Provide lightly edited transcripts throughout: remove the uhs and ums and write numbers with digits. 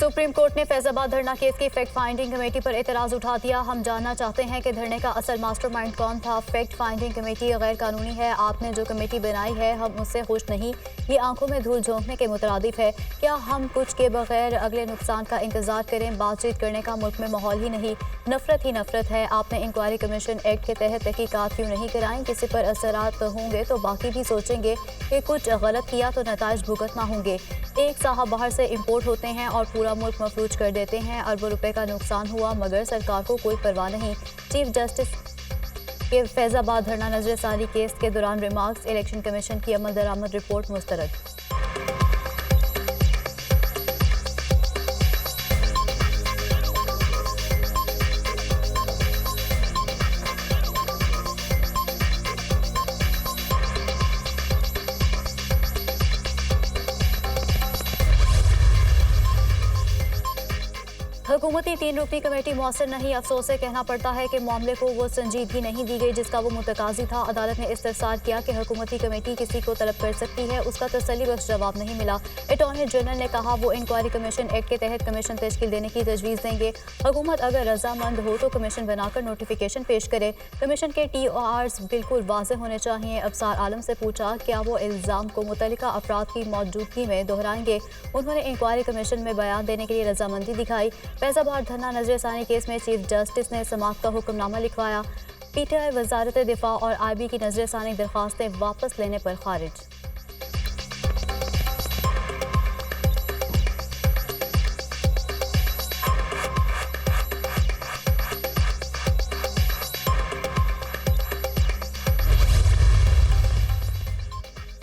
Supreme court ने फैजाबाद धरना case की फैक्ट फाइंडिंग कमेटी पर एतराज उठा दिया। हम जानना चाहते हैं कि धरने का असल मास्टरमाइंड कौन था। फैक्ट फाइंडिंग कमेटी गैर कानूनी है। आपने जो कमेटी बनाई है हम उससे खुश नहीं। ये आंखों में धूल झोंकने के मुतरादिफ है। क्या हम कुछ के बगैर अगले नुकसान का इंतजार करें? बातचीत करने का मुल्क में माहौल ही नहीं, नफरत ही नफरत है। आपने इंक्वायरी कमीशन एक्ट के तहत तहकीकात क्यों नहीं कराई? किसी पर असरात होंगे तो बाकी भी सोचेंगे कि कुछ गलत किया तो नताइज भुगतना होंगे। एक साहब बाहर से इंपोर्ट होते हैं और पूरा मुल्क मफलूज कर देते हैं। अरबों रुपए का नुकसान हुआ मगर सरकार को कोई परवाह नहीं। चीफ जस्टिस के फैजाबाद धरना नजरसानी केस के दौरान रिमार्क्स। इलेक्शन कमीशन की अमल दरामद रिपोर्ट मुस्तरद। हुकूमती 3 रुकनी कमेटी मौसर नहीं। अफसोस से कहना पड़ता है कि मामले को वो संजीदगी नहीं दी गई जिसका वो मुतकाजी था। अदालत ने इस्तफसार किया कि हुकूमती कमेटी किसी को तलब कर सकती है, उसका तसल्ली बख्श जवाब नहीं मिला। अटॉर्नी जनरल ने कहा वो इंक्वायरी कमीशन एक्ट के तहत कमीशन तश्कील देने की तजवीज़ देंगे। हुकूमत अगर रजामंद हो तो कमीशन बनाकर नोटिफिकेशन पेश करे। कमीशन के TORs बिल्कुल वाज़ेह होने चाहिए। अफसार आलम से पूछा क्या वो इल्ज़ाम को मुतल्लिका अफराद की मौजूदगी में दोहराएंगे। उन्होंने इंक्वायरी कमीशन में बयान देने के लिए रजामंदी दिखाई। फैजाबाद धरना नजरसानी केस में चीफ जस्टिस ने समाअत का हुक्मनामा लिखवाया। PTI वजारत दिफा और IB की नजरसानी दरख्वास्तें वापस लेने पर खारिज।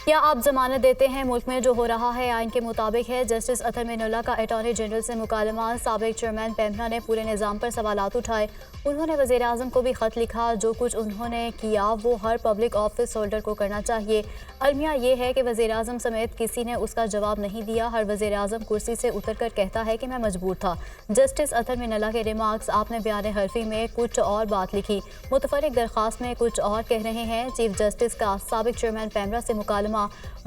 क्या आप जमानत देते हैं? मुल्क में जो हो रहा है आइन के मुताबिक है। जस्टिस अतर मिनुल्लाह का अटॉर्नी जनरल से मुकालमा। साबिक चेयरमैन पेमना ने पूरे निज़ाम पर सवालात उठाए। उन्होंने वज़ीर आज़म को भी ख़त लिखा। जो कुछ उन्होंने किया वो हर पब्लिक ऑफिस होल्डर को करना चाहिए। अलमिया ये है कि वज़ीर आज़म समेत किसी ने उसका जवाब नहीं दिया। हर वज़ीर आज़म कुर्सी से उतर कर कहता है कि मैं मजबूर था। जस्टिस अतर मिनुल्लाह के रिमार्क्स। आपने बयान हल्फी में कुछ और बात लिखी, मुतफरिक दरख्वास्त में कुछ और कह रहे हैं। चीफ जस्टिस का साबिक चेयरमैन पेमरा से मुकालमा।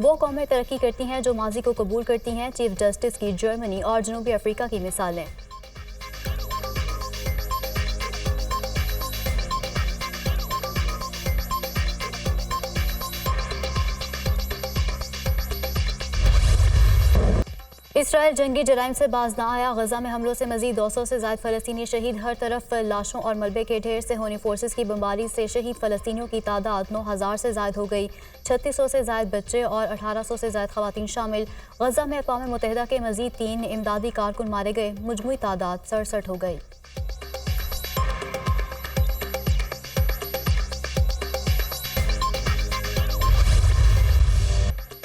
वो कौमें तरक्की करती हैं जो माजी को कबूल करती हैं। चीफ जस्टिस की जर्मनी और जनूबी अफ्रीका की मिसालें। इसराइल जंगी जराइम से बाज ना आया। गजा में हमलों से मजीद 200 से ज़ायद फ़लस्तीनी शहीद। हर तरफ लाशों और मलबे के ढेर से होनी फोर्सेस की बमबारी से शहीद फ़लस्तीनियों की तादाद 9000 से ज़ायद हो गई। 3600 से ज़ायद बच्चे और 1800 से ज़ायद ख़वातीन शामिल। गजा में अक़वाम मुत्तहिदा के मजीद 3 इमदादी कारकुन मारे गए। मजमूई तादाद 67 हो गई।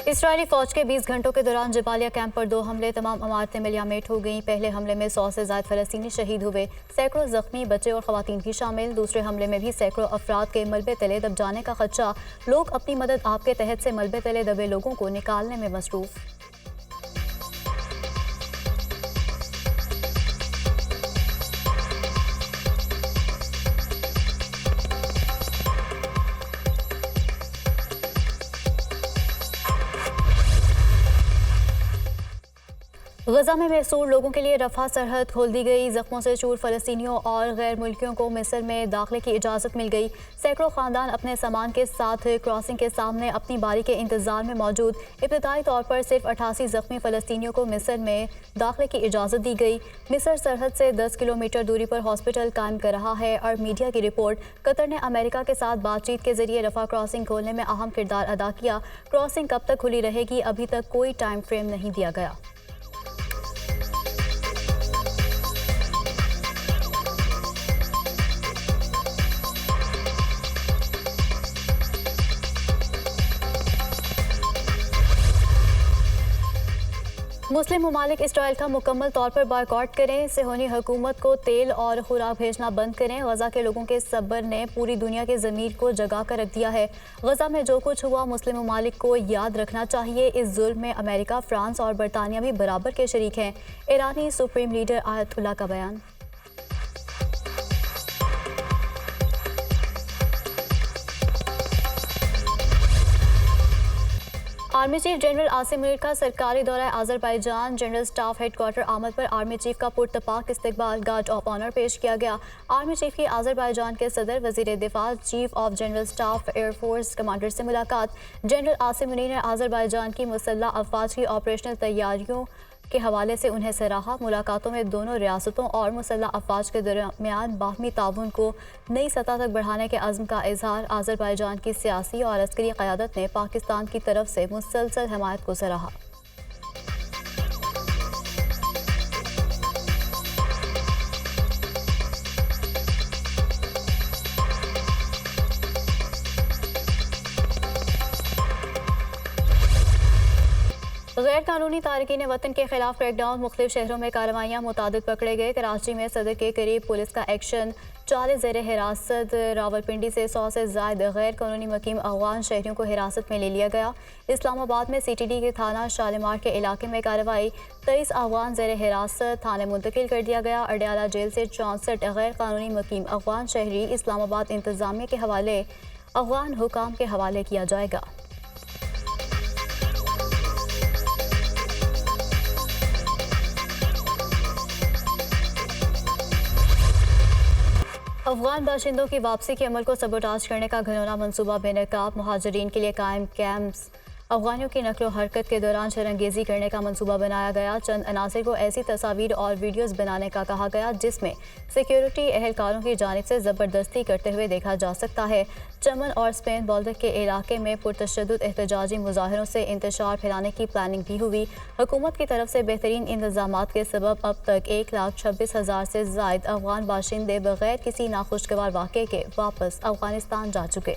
इसराइली फौज के 20 घंटों के दौरान जबालिया कैंप पर 2 हमले। तमाम इमारतें मिलियामेट हो गईं। पहले हमले में 100 से ज़ायद फ़लस्तीनी शहीद हुए। सैकड़ों ज़ख्मी बच्चे और ख़वातीन भी शामिल। दूसरे हमले में भी सैकड़ों अफराद के मलबे तले दब जाने का खदशा। लोग अपनी मदद आप के तहत से मलबे तले दबे लोगों को निकालने में मसरूफ़। गजा में महसूर लोगों के लिए रफा सरहद खोल दी गई। जख्मों से चूर फ़लस्तीनियों और गैर मुल्कियों को मिस्र में दाखिले की इजाज़त मिल गई। सैकड़ों ख़ानदान अपने सामान के साथ क्रॉसिंग के सामने अपनी बारी के इंतज़ार में मौजूद। इब्तिदाई तौर पर सिर्फ 88 ज़ख्मी फ़लस्तीनियों को मिस्र में दाखिले की इजाज़त दी गई। मिस्र सरहद से 10 किलोमीटर दूरी पर हॉस्पिटल कायम कर रहा है। और मीडिया की रिपोर्ट, कतर ने अमेरिका के साथ बातचीत के जरिए रफा क्रॉसिंग खोलने में अहम किरदार अदा किया। क्रॉसिंग कब तक खुली रहेगी अभी तक कोई टाइम फ्रेम नहीं दिया गया। मुस्लिम ममालिक इसराइल का मुकम्मल तौर पर बायकॉट करें। सिहोनी हुकूमत को तेल और खुराक भेजना बंद करें। गजा के लोगों के सब्र ने पूरी दुनिया के ज़मीर को जगा कर रख दिया है। गजा में जो कुछ हुआ मुस्लिम ममालिक को याद रखना चाहिए। इस जुल्म में अमेरिका, फ्रांस और बरतानिया भी बराबर के शरीक हैं। ईरानी सुप्रीम लीडर आयतुल्लाह का बयान। Army chief general Asim Munir का सरकारी दौरा आज़रबाईजान। जनरल स्टाफ हेडक्वार्टर आमद पर आर्मी चीफ का पुरतपाक इस्तकबाल, गार्ड ऑफ ऑनर पेश किया गया। आर्मी चीफ की आज़रबाईजान के सदर, वजीर दिफा, chief of general staff, air force commander से मुलाकात। जनरल आसिम मुनीर ने आज़रबाईजान की मुसल्लह अफवाज की ऑपरेशनल तैयारियों के हवाले से उन्हें सराहा। मुलाकातों में दोनों रियासतों और मुसल्लह अफवाज के दरमियान बाहमी ताउन को नई सतह तक बढ़ाने के अज़्म का इजहार। आज़रबाईजान की सियासी और अस्करी क़यादत ने पाकिस्तान की तरफ से मुसलसल हमायत को सराहा। गैर कानूनी तारकीन वतन के खिलाफ क्रैकडाउन, मुख्तलिफ शहरों में कार्रवाइयाँ, मुतादिद पकड़े गए। कराची में सदर के करीब पुलिस का एक्शन, 40 ज़ेर हिरासत। रावलपिंडी से 100 से ज़ायद गैर कानूनी मुकीम अफगान शहरियों को हिरासत में ले लिया गया। इस्लामाबाद में CTD के थाना शालीमार के इलाके में कार्रवाई, 23 अफगान ज़ेर हिरासत थाने मुंतकिल कर दिया गया। अडयाला जेल से 64 गैर कानूनी मुकीम अफगान शहरी इस्लामाबाद इंतज़ामिया के हवाले, अफगान हुकाम के हवाले किया जाएगा। अफगान बाशिंदों की वापसी के अमल को सबोटाज करने का घिनौना मनसूबा बेनकाब, मुहाजिरीन के लिए कायम कैंप्स। अफगानियों की नकलो हरकत के दौरान शरंगेजी करने का मनसूबा बनाया गया। चंद अनासर को ऐसी तस्वीर और वीडियोज़ बनाने का कहा गया जिसमें सिक्योरिटी एहलकारों की जानिब से ज़बरदस्ती करते हुए देखा जा सकता है। चमन और स्पेन बॉल्डर के इलाके में पुरतशद्दुद एहतजाजी मुजाहरों से इंतशार फैलाने की प्लानिंग भी हुई। हुकूमत की तरफ से बेहतरीन इंतजामात के सबब अब तक 1,26,000 से ज़ायद अफगान बाशिंदे बगैर किसी नाखुशगवार वाक़े के वापस अफगानिस्तान जा चुके।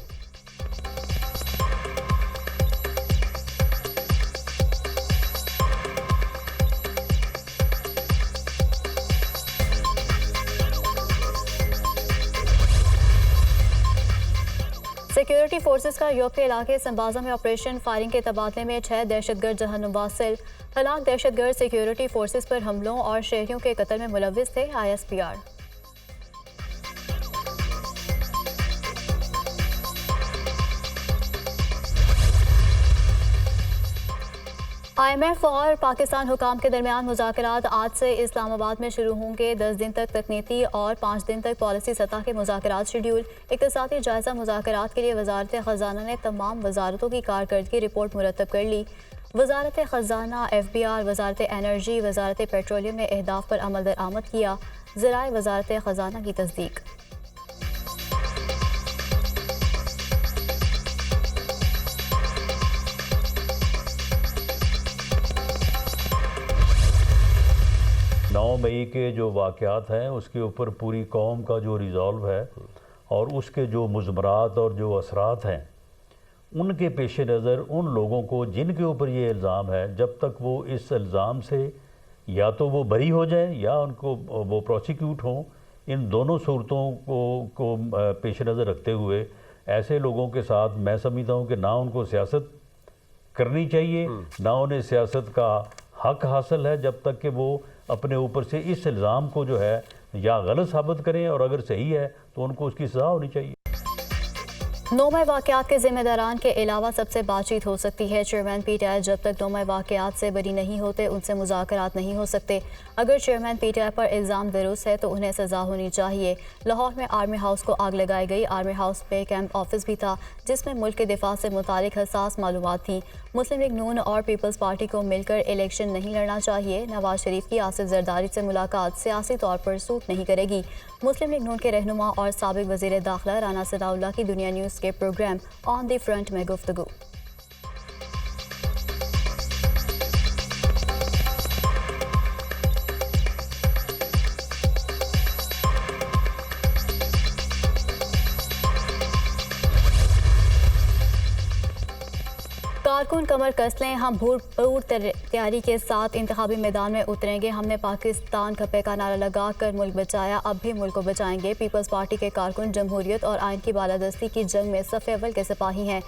सिक्योरिटी फोर्सेस का यूरोप के इलाके संबाजा में ऑपरेशन, फायरिंग के तबादले में 6 दहशतगर्द जहन्नुम वासिल। हलाक दहशतगर्द सिक्योरिटी फोर्सेस पर हमलों और शहरियों के कत्ल में मुलव्विस थे। ISPR। IMF और पाकिस्तान हुकाम के दरमियान मुज़ाकरात आज से इस्लामाबाद में शुरू होंगे। 10 दिन तक तकनीकी और 5 दिन तक पॉलिसी सतह के मुज़ाकरात शेड्यूल। इक़्तिसादी जायज़ा मुज़ाकरात के लिए वज़ारत ख़ज़ाना ने तमाम वज़ारतों की कारकर्दगी रिपोर्ट मुरतब कर ली। वज़ारत ख़ज़ाना, FBR, वज़ारत एनर्जी, वज़ारत पेट्रोलियम ने अहदाफ पर अमल दरामद किया। ज़राए वज़ारत ख़ज़ाना की तस्दीक। मई के जो वाक़यात हैं उसके ऊपर पूरी कौम का जो रिज़ॉल्व है और उसके जो मुज़मरात और जो असरात हैं उनके पेश नज़र उन लोगों को जिनके ऊपर ये इल्ज़ाम है, जब तक वो इस इल्ज़ाम से या तो वो बरी हो जाए या उनको वो प्रोसिक्यूट हों, इन दोनों सूरतों को पेश नज़र रखते हुए ऐसे लोगों के साथ मैं समझता हूँ कि ना उनको सियासत करनी चाहिए, ना उन्हें सियासत का हक हासिल है जब तक कि वो अपने ऊपर से इस इल्ज़ाम को जो है या गलत साबित करें, और अगर सही है तो उनको उसकी सज़ा होनी चाहिए। 9 मई वाक़यात के ज़िम्मेदारान के अलावा सबसे बातचीत हो सकती है। चेयरमैन PTI जब तक 9 मई वाक़यात से बरी नहीं होते उनसे मुज़ाकरात नहीं हो सकते। अगर चेयरमैन PTI पर इल्ज़ाम दुरुस्त है तो उन्हें सज़ा होनी चाहिए। लाहौर में आर्मी हाउस को आग लगाई गई। आर्मी हाउस पे कैंप ऑफिस भी था जिसमें मुल्क के दिफा से मुतालिक हसास मालूमात थी। मुस्लिम लीग नून और पीपल्स पार्टी को मिलकर इलेक्शन नहीं लड़ना चाहिए। नवाज शरीफ की आसिफ जरदारी से मुलाकात सियासी तौर पर सूट नहीं करेगी। मुस्लिम लीग नून के रहनुमा और साबिक वज़ीर दाखिला राना सनाउल्लाह की दुनिया न्यूज़ के प्रोग्राम ऑन द फ्रंट में गुफ्तगू। कारकुन कमर कस लें, हम भरपूर तैयारी के साथ इंतखाबी मैदान में उतरेंगे। हमने पाकिस्तान खपे का नारा लगा कर मुल्क बचाया, अब भी मुल्क को बचाएंगे। पीपल्स पार्टी के कारकुन जमहूरियत और आइन की बालादस्ती की जंग में सफ़े अव्वल के सिपाही हैं।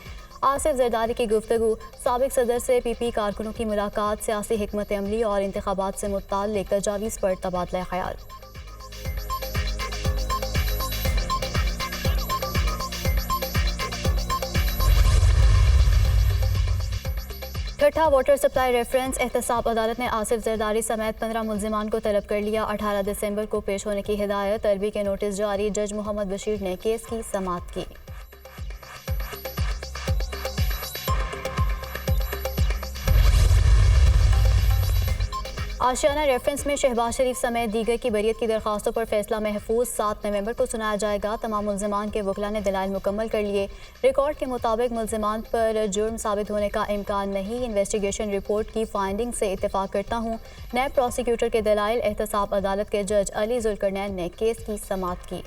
आसिफ जरदारी की गुफ्तगू। साबिक सदर से PP कारकुनों की मुलाकात। सियासी हिकमत अमली और इंतखाबात से मुताल्लिक तजावीज़ पर तबादला ख्याल। ठट्ठा वाटर सप्लाई रेफरेंस एहतसाब अदालत ने आसिफ जरदारी समेत 15 मुल्जिमान को तलब कर लिया। 18 दिसंबर को पेश होने की हिदायत। तलबी के नोटिस जारी। जज मोहम्मद बशीर ने केस की समाअत की। आशियाना रेफरेंस में शहबाज शरीफ समेत दीगर की बरियत की दरखास्तों पर फैसला महफूज 7 नवंबर को सुनाया जाएगा। तमाम मुल्जिमान के वकला ने दलाइल मुकम्मल कर लिए। रिकॉर्ड के मुताबिक मुल्जिमान पर जुर्म साबित होने का इम्कान नहीं। इन्वेस्टिगेशन रिपोर्ट की फाइंडिंग से इत्तेफाक करता हूँ। नैब प्रोसिक्यूटर के दलाइल। एहतसाब अदालत के जज अली जुल्करनैन ने केस की समाअत की।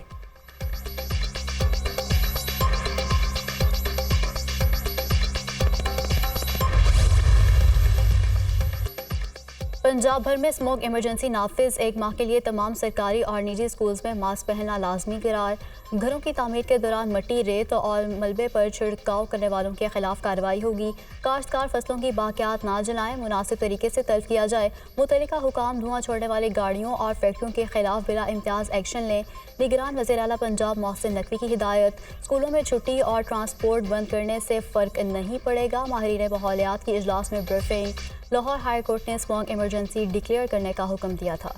पंजाब भर में स्मोक इमरजेंसी नाफिज। 1 माह के लिए तमाम सरकारी और निजी स्कूल्स में मास्क पहनना लाजमी करार। घरों की तामीर के दौरान मिट्टी, रेत और मलबे पर छिड़काव करने वालों के खिलाफ कार्रवाई होगी। काश्तकार फसलों की बाकियात ना जलाएं, मुनासिब तरीके से तल्फ किया जाए। मुतल्लिका हुकाम धुआं छोड़ने वाली गाड़ियों और फैक्ट्रियों के खिलाफ बिला इम्तियाज एक्शन लें। निगरान वज़ीर आला पंजाब मोहसिन नकवी की हिदायत। स्कूलों में छुट्टी और ट्रांसपोर्ट बंद करने से फ़र्क नहीं पड़ेगा। माहिरीन माहौलियात की इजलास में ब्रीफिंग। लाहौर हाई कोर्ट ने स्मोक इमरजेंसी डिक्लेयर करने का हुक्म दिया था।